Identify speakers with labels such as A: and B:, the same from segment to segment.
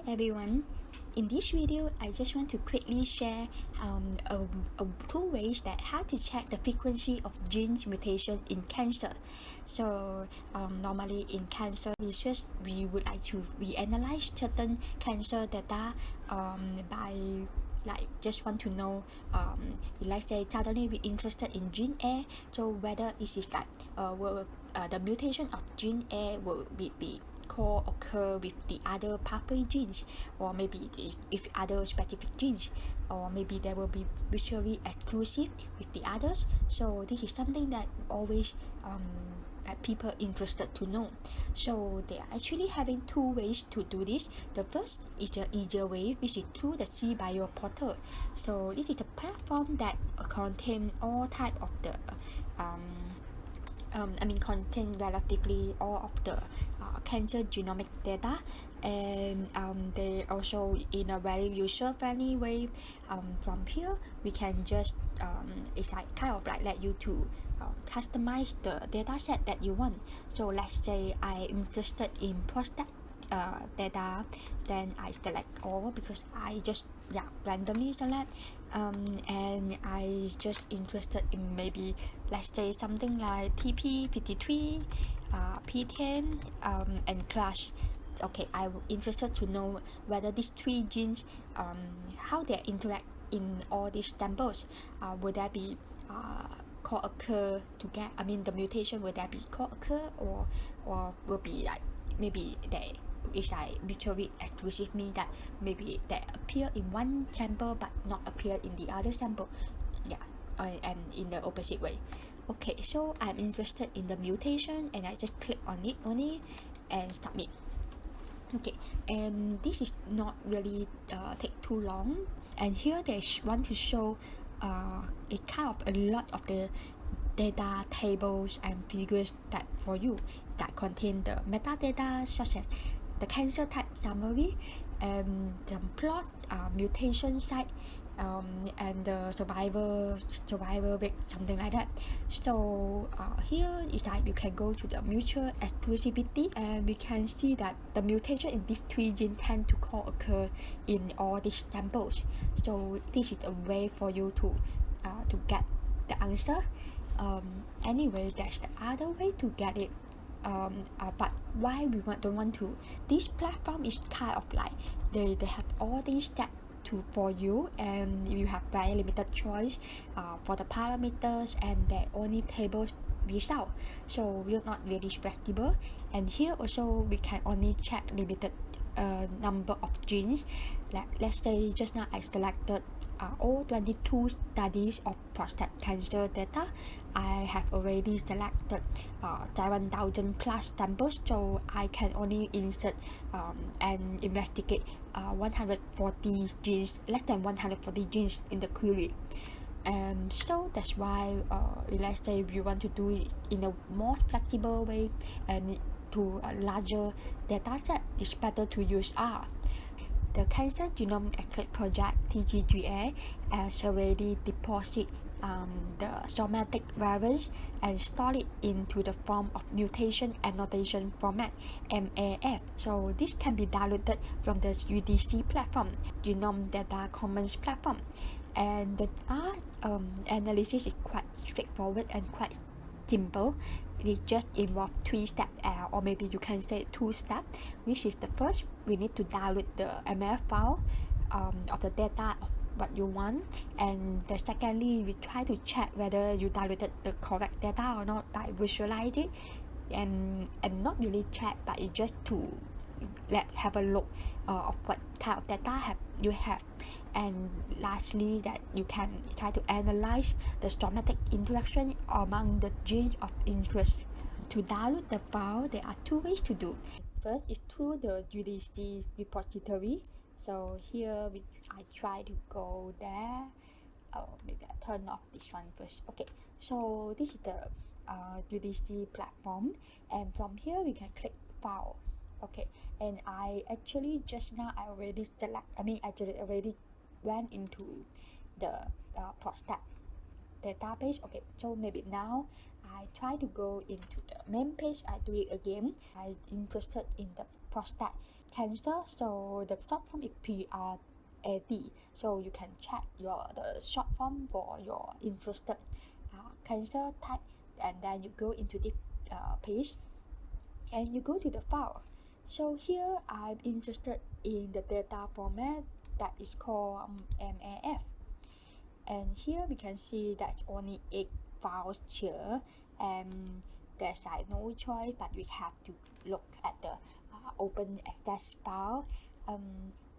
A: Hi everyone, in this video I just want to quickly share two ways that how to check the frequency of gene mutation in cancer. So normally in cancer research we would like to reanalyze certain cancer data by just want to know let's say suddenly we're interested in gene A, so whether it is will the mutation of gene A will be co-occur with the other pathway genes, or maybe if other specific genes, or maybe they will be mutually exclusive with the others. So this is something that always people interested to know. So they are actually having two ways to do this. The first is the easier way, which is through the CBio portal. So this is a platform that contains all type of the contain relatively all of the cancer genomic data, and they also in a very user-friendly way. From here we can just it's let you to customize the data set that you want. So let's say I'm interested in prostate data, then I select all because I just randomly select, and I just interested in maybe let's say something like TP53, P10, and class. Okay, I'm interested to know whether these three genes how they interact in all these samples. Would that be co-occur to get the mutation, would that be co-occur, or will be like maybe they is mutually exclusive, means that maybe they appear in one sample but not appear in the other sample, and in the opposite way. Okay, so I'm interested in the mutation and I just click on it only and submit. Okay, and this is not really take too long, and here they want to show a lot of the data tables and figures that for you that contain the metadata such as the cancer type summary, the plot, mutation site, and the survival rate, something like that. So here is that you can go to the mutual exclusivity, and we can see that the mutation in these three genes tend to co-occur in all these samples. So this is a way for you to get the answer. Anyway, that's the other way to get it. But why we don't want to? This platform is kind of like they have all these steps for you, and you have very limited choice for the parameters, and they only tables result, so we're not really flexible. And here also we can only check limited number of genes. Let's say just now I selected all 22 studies of prostate cancer data. I have already selected 7,000 plus samples, so I can only insert and investigate 140 genes, less than 140 genes in the query. So that's why let's say we want to do it in a more flexible way and to a larger data set, it's better to use R. The Cancer Genome Atlas Project Tcga has already deposited the somatic variants and store it into the form of Mutation Annotation Format (MAF). So this can be downloaded from the UDC platform, Genome Data Commons platform, and the analysis is quite straightforward and quite simple. It just involves 3 steps, or maybe you can say 2 steps, which is the first, we need to download the MF file of the data of what you want, and the secondly, we try to check whether you downloaded the correct data or not by visualize it, and not really check, but it's just to have a look of what kind of data you have. And lastly, that you can try to analyze the somatic interaction among the genes of interest. To download the file, there are 2 ways to do. First is through the UDC repository. So here I try to go there. Maybe I turn off this one first. Okay, so this is the UDC platform, and from here we can click file. Okay, and I actually just now I already already went into the prostate database. Okay, so maybe now I try to go into the main page. I do it again. I'm interested in the prostate cancer. So the short form is PRAD. So you can check the short form for your interested cancer type, and then you go into this page and you go to the file. So here I'm interested in the data format that is called MAF, and here we can see that only 8 files here, and there's like no choice but we have to look at the open access file,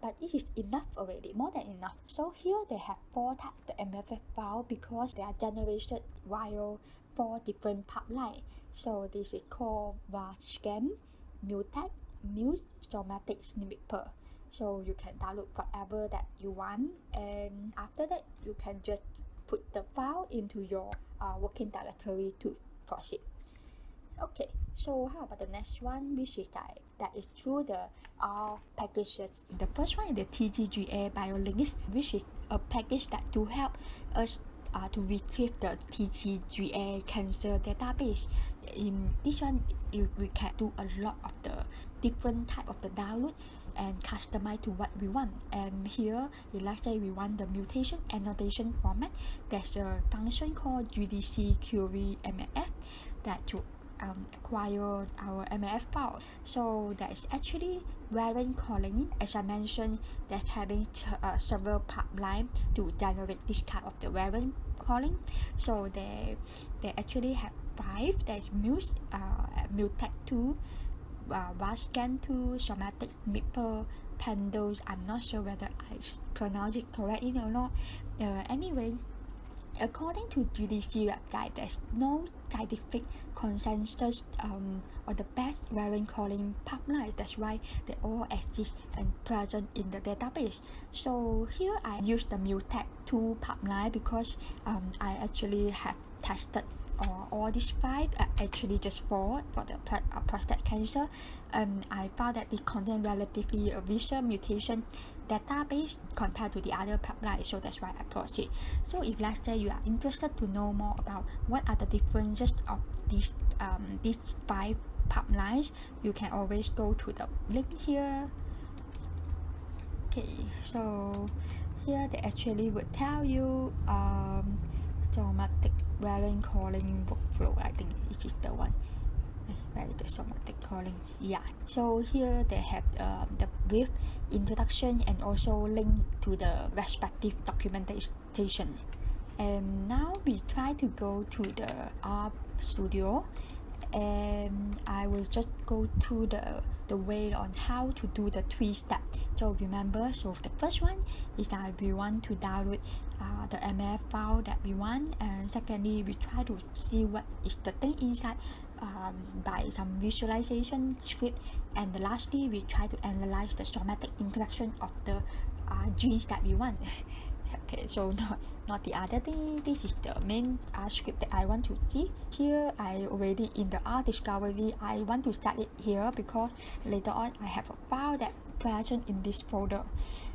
A: but it is enough already, more than enough. So here they have 4 types the MFF file because they are generated via 4 different pipelines. So this is called VARSCAN, Mutate, Muse, Somatic, Snippet. So you can download whatever that you want, and after that you can just put the file into your working directory to proceed. Okay, so how about the next one, which is that is through the packages. The first one is the Tcga BioLinks, which is a package that to help us to retrieve the Tcga cancer database. In this one, we can do a lot of the different type of the download and customize to what we want. And here, let's say we want the mutation annotation format. There's a function called GDC query MAF that to acquire our MAF file. So that's actually variant calling. As I mentioned, that having several pipeline to generate this kind of the variant calling. So they actually have 5. There's Muse, Mutate 2, VARSCAN 2, Somatic, Mipper, Pandos. I'm not sure whether I pronounce it correctly or not. Anyway, according to GDC website, there's no scientific consensus on the best variant calling pipelines. That's why they all exist and present in the database. So here I use the Mutate 2 pipeline because I actually have tested all these 5, actually just 4 for the prostate cancer. I found that it contains relatively a richer mutation database compared to the other pipelines, so that's why I proceed. So if let's say you are interested to know more about what are the differences of these 5 pipelines, you can always go to the link here. Okay, so here they actually would tell you somatic variant calling workflow. I think it is the one. Where is the somatic calling? Yeah. So here they have the brief introduction and also link to the respective documentation. And now we try to go to the R Studio, and I will just go through the way on how to do the 3 steps. So remember, so the first one is that we want to download the MF file that we want, and secondly we try to see what is the thing inside by some visualization script, and lastly we try to analyze the somatic interaction of the genes that we want. Okay, so not the other thing. This is the main script that I want to see. Here I already in the R discovery. I want to start it here because later on I have a file that present in this folder.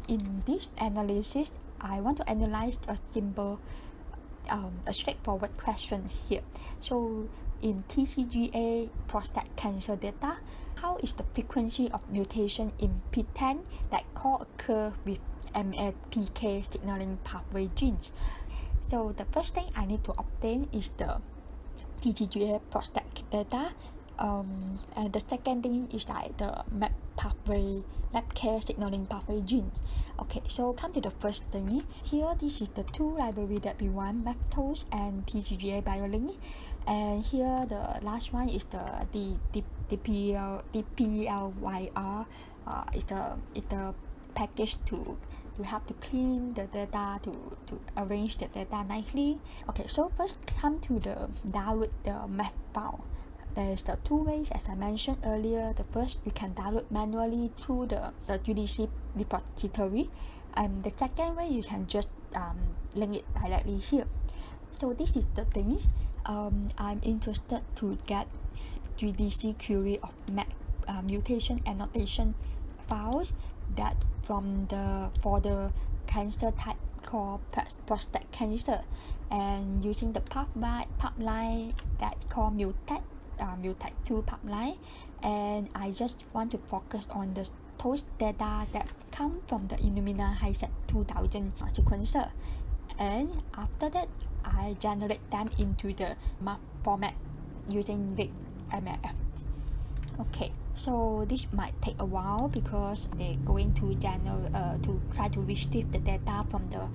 A: In this analysis, I want to analyze a simple a straightforward question here. So in Tcga prostate cancer data, how is the frequency of mutation in P10 that co-occur with MAPK signaling pathway genes? So the first thing I need to obtain is the Tcga prostate data, and the second thing is like the MAPK signaling pathway genes. Okay, so come to the first thing. Here, this is the 2 library that we want, Mutations and Tcga BioLink. And here the last one is the DPLYR. It's the package to help to clean the data, to arrange the data nicely. Okay, so first come to the download the map file. There's the 2 ways as I mentioned earlier. The first, we can download manually through the GDC repository, and the second way, you can just link it directly here. So this is the thing. I'm interested to get GDC query of mutation annotation files that for the cancer type called prostate cancer, and using the pipeline that called Mutate 2 pipeline, and I just want to focus on the those data that come from the Illumina HiSet 2000 sequencer, and after that I generate them into the map format using VigMF. Okay, so this might take a while because they're going to try to retrieve the data from the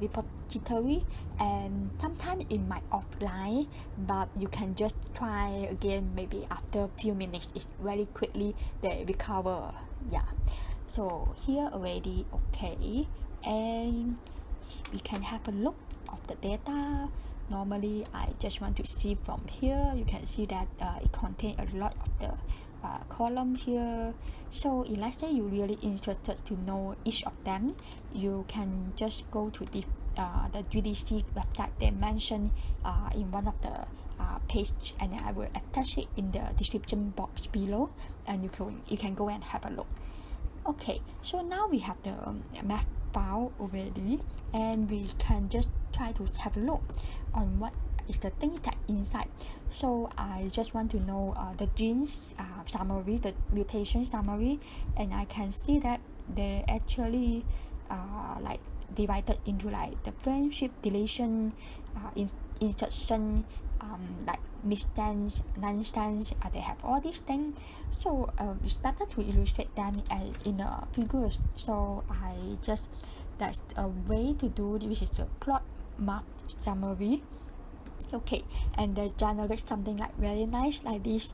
A: repository, and sometimes it might offline, but you can just try again maybe after a few minutes. It's very quickly they recover. Yeah, so here already. Okay, and we can have a look of the data. Normally I just want to see from here. You can see that it contains a lot of the column here. So if let's say you're really interested to know each of them, you can just go to the GDC website they mentioned in one of the page, and I will attach it in the description box below, and you can go and have a look. Okay, so now we have the map file already, and we can just try to have a look on what is the things that inside. So I just want to know the genes summary, the mutation summary, and I can see that they actually like divided into like the friendship, deletion, insertion, like misstance, non-stance. They have all these things. So it's better to illustrate them in figures. So that's a way to do this, which is a plot map summary. Okay, and they generate something like very nice like this,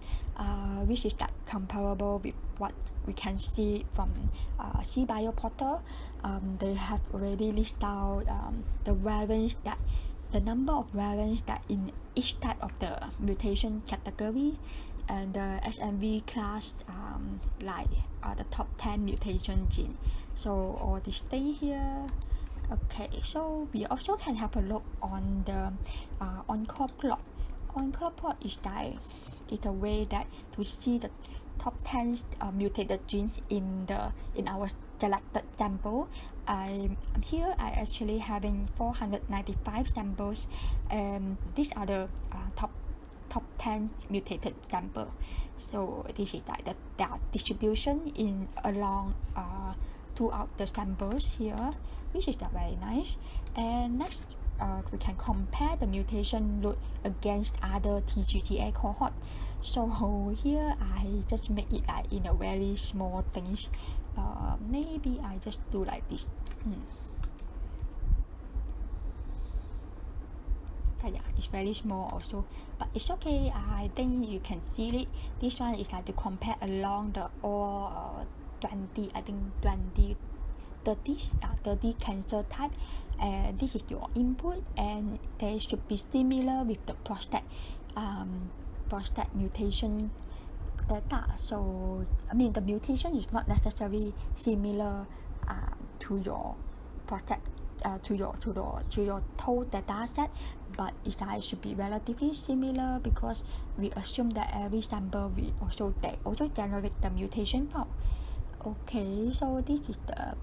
A: which is like comparable with what we can see from CBio portal. They have already listed out the number of variants that in each type of the mutation category, and the SMV class, like the top 10 mutation gene. So all this thing here. Okay, so we also can have a look on the on-call plot. On-call plot is a way that to see the top 10 mutated genes in our selected sample. Here I actually having 495 samples, and these are the top 10 mutated sample. So this is like the distribution in along throughout the samples here, which is very nice. And next, we can compare the mutation load against other Tcga cohort. So here I just make it like in a very small things. Maybe I just do like this. Yeah, it's very small also, but it's okay. I think you can see it. This one is like to compare along the all 20, I think 30 cancer type, and this is your input, and they should be similar with the prostate mutation data. So I mean the mutation is not necessarily similar to your prostate to your total data set, but it should be relatively similar because we assume that every sample they also generate the mutation file. Okay, so this is the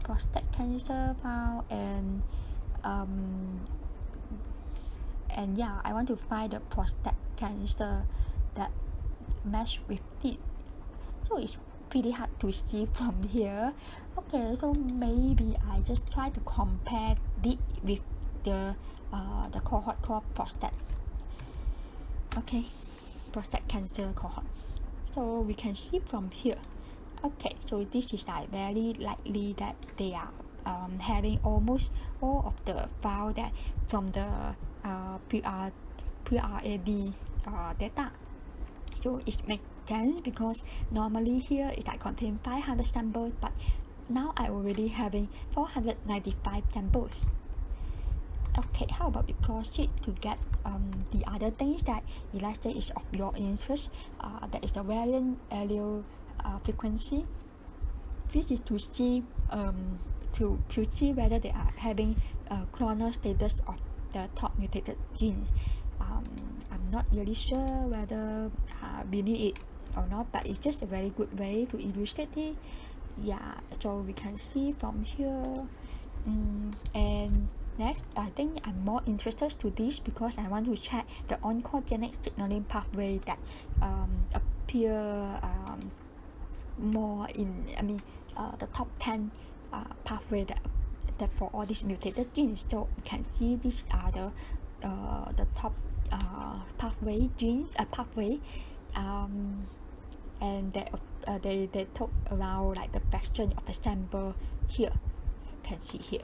A: prostate cancer file, and yeah, I want to find the prostate cancer that match with it. So it's pretty hard to see from here. Okay, so maybe I just try to compare it with the cohort called prostate. Okay, prostate cancer cohort. So we can see from here. Okay, so this is like very likely that they are having almost all of the file that from the PRAD data. So it makes sense because normally here it like contain 500 samples, but now I already having 495 samples. Okay, how about we proceed to get the other things that let's say is of your interest. That is the variant allele frequency. This is to see to see whether they are having clonal status of the top mutated genes. I'm not really sure whether we need it or not, but it's just a very good way to illustrate it. Yeah, so we can see from here. And next, I think I'm more interested to this because I want to check the oncogenic signaling pathway that appear more in, the top 10 pathway that for all these mutated genes. So you can see these are the top pathway genes, and they took around like the fraction of the sample here. You can see here.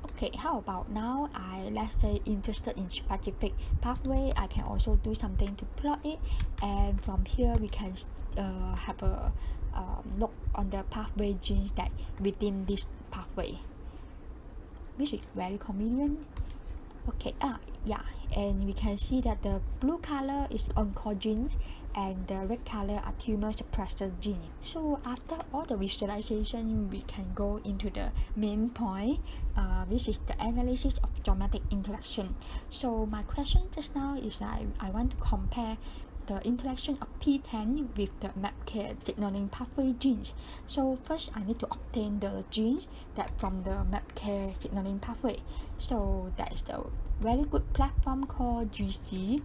A: Okay, how about now let's say interested in specific pathway, I can also do something to plot it, and from here we can have a look on the pathway genes that within this pathway, which is very convenient. Okay, yeah, and we can see that the blue color is oncogenic and the red color are tumor suppressor gene. So after all the visualization, we can go into the main point, which is the analysis of somatic interaction. So my question just now is I want to compare the interaction of P10 with the MAPK signaling pathway genes. So first I need to obtain the genes that from the MAPK signaling pathway. So that is the very good platform called GSGA.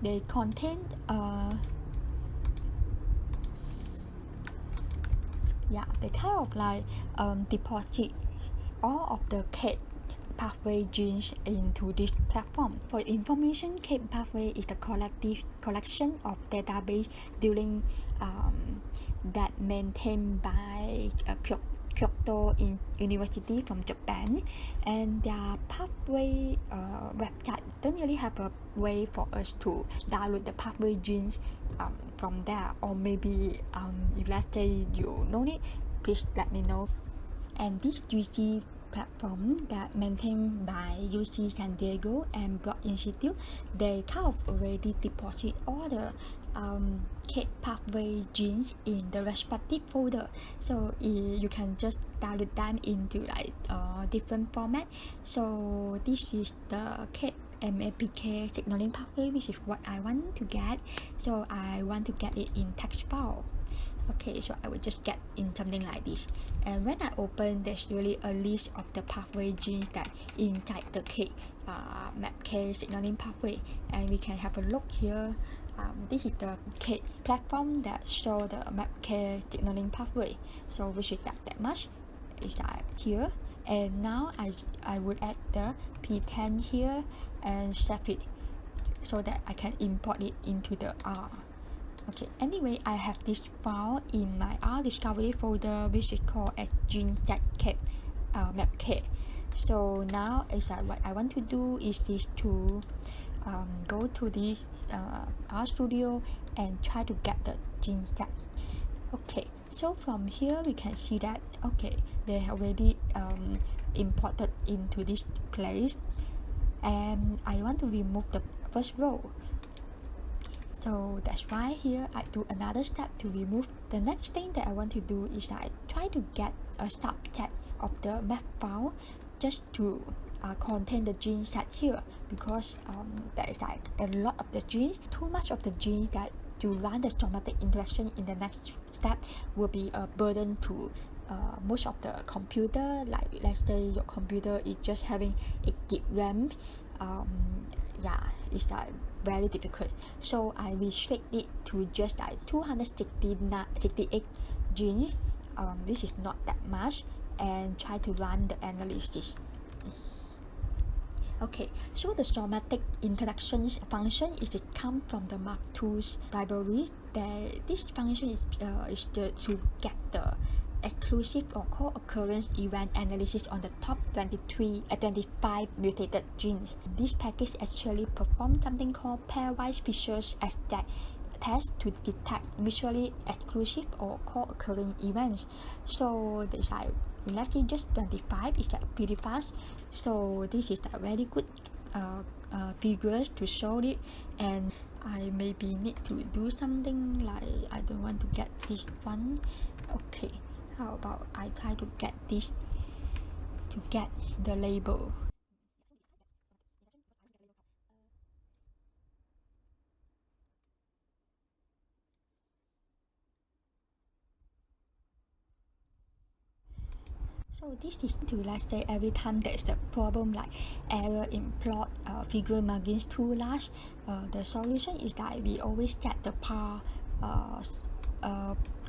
A: They contain they kind of like deposit all of the K pathway genes into this platform. For information, K pathway is the collection of database during that maintained by Kyoto University from Japan, and their pathway website don't really have a way for us to download the pathway genes from there, or maybe if let's say you know it, please let me know. And this UC platform that maintained by UC San Diego and Broad Institute, they kind of already deposit all the K pathway genes in the respective folder, so you can just download them into like different format. So this is the K MAPK signaling pathway, which is what I want to get. So I want to get it in text file. Okay, so I will just get in something like this, and when I open, there's really a list of the pathway genes that inside the K MAPK signaling pathway, and we can have a look here. This is the K platform that show the MAPK signaling pathway, so which is that much is here. And now I would add the P10 here and save it so that I can import it into the R. Okay, anyway, I have this file in my R discovery folder, which is called as gene.k mapk. So now what I want to do is to go to this RStudio and try to get the gene set. Okay, so from here we can see that they have already imported into this place, and I want to remove the first row. So that's why here I do another step to remove. The next thing that I want to do is I try to get a subset of the map file just to contain the gene set here, because there is like a lot of the genes, too much of the genes that to run the somatic interaction in the next step will be a burden to most of the computer. Like let's say your computer is just having 8 GB RAM, it's like very difficult. So I restrict it to just like 268 genes, which is not that much, and try to run the analysis. Okay, so the somatic interactions function is it come from the Mark2's library. This function is to get the exclusive or co-occurrence event analysis on the top 25 mutated genes. This package actually performs something called pairwise features as that test to detect mutually exclusive or co-occurring events. So this let's say just 25 is like pretty fast. So this is a very good figures to show it, and I maybe need to do something like I don't want to get this one. Okay, how about I try to get this to get the label. So this is to, let's say, every time there's a problem like error in plot, figure margins too large, the solution is that we always set the par,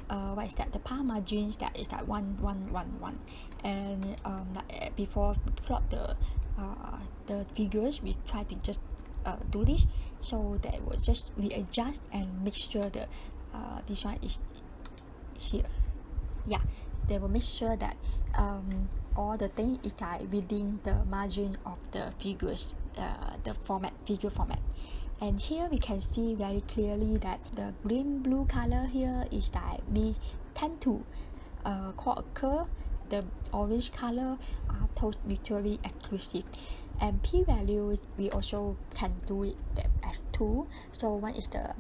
A: what is that? The par margins that is like 1, 1, 1, 1, and like before plot the figures, we try to just do this, so that will just readjust and make sure the this one is here. Yeah, they will make sure that all the thing is like within the margin of the figures, the figure format. And here we can see very clearly that the green blue color here is like we tend to co-occur. The orange color are mutually exclusive. And p-value, we also can do it as 2. So one is the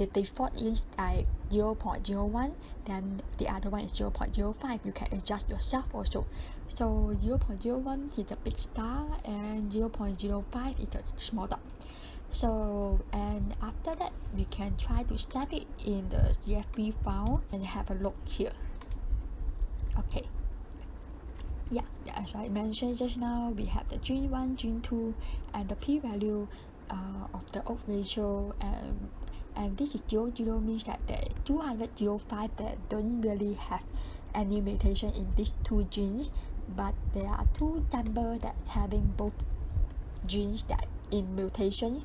A: default is like 0.01, then the other one is 0.05. You can adjust yourself also. So 0.01 is a big star and 0.05 is a small dot. So, and after that, we can try to save it in the CSV file and have a look here. Okay. Yeah, as I mentioned just now, we have the gene 1, gene 2, and the p-value of the odds ratio, and this is 0, 0 means that the 205 that don't really have any mutation in these 2 genes, but there are 2 samples that having both genes that in mutation,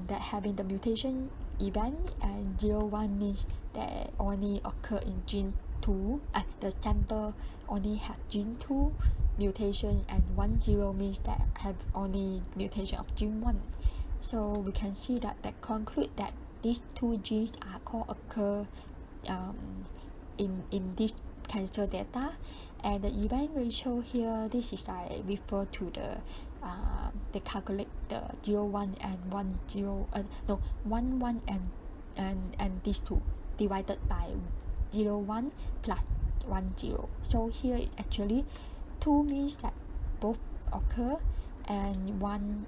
A: that having the mutation event, and 01 means that only occur in gene 2, the sample only have gene 2 mutation, and 10 means that have only mutation of gene 1. So we can see that conclude that these 2 genes are co-occur in this cancer data. And the event ratio here, this is I refer to the they calculate the 01 and 11 and these 2 divided by 01 plus 10. So here it actually 2 means that both occur, and 1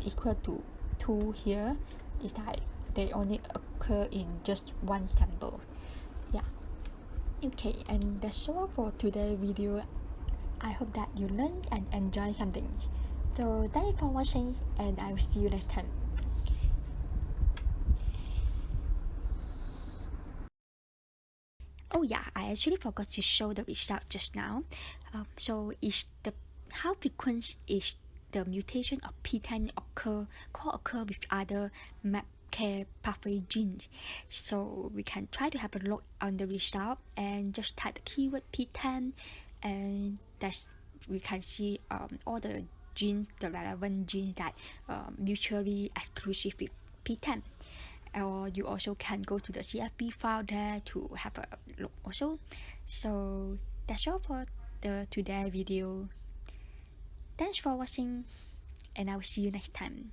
A: equal to 2 here is that they only occur in just one sample. Yeah. Okay, and that's all for today's video. I hope that you learned and enjoy something. So thank you for watching, and I will see you next time. Oh yeah, I actually forgot to show the result just now. So is the how frequent is the mutation of P10 co-occur with other MAPK pathway genes? So we can try to have a look on the result and just type the keyword P10, and that's we can see all the genes, the relevant genes that mutually exclusive with P10. Or you also can go to the CSV file there to have a look also. So that's all for the today video. Thanks for watching, and I will see you next time.